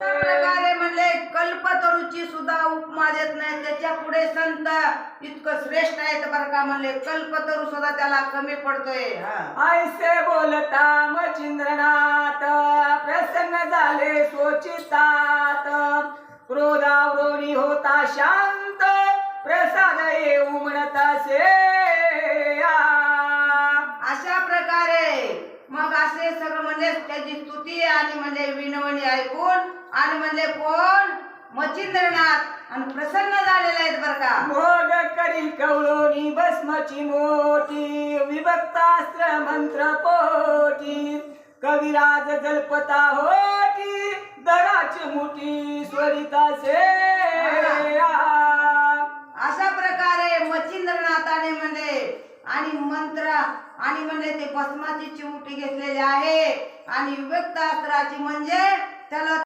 प्रकारे म्हणले कल्पतरूची सुद्धा उपमा देत नाही, त्याच्या पुढे संत इतकं श्रेष्ठ आहेत बरं का. म्हणले कल्पतरू सुद्धा त्याला कमी पडतोय. ऐसे बोलता मचिंद्रनाथ प्रसन्न झाले सोचितात, क्रोधावरोनी होता शांत, प्रसाद येऊ म्हणतासे. अशा प्रकारे मग असे सगळं म्हणजे त्याची स्तुती आणि म्हणजे विनवणी ऐकून आणि म्हणले कोण मचिंद्रनाथ आणि प्रसन्न झालेले आहेत बरं का. मोग करी कवळोनी भस्मची मोठी, विभक्तास्त्र मंत्र पोटी, कविराज जल्पता होती, दराची मुठी स्वरितासे. अशा प्रकारे मचिंद्रनाथाने म्हणजे आणि मंत्र आणि म्हणजे ते भस्माची चिमटी घेतलेली आहे आणि विभक्तास्त्राची म्हणजे त्याला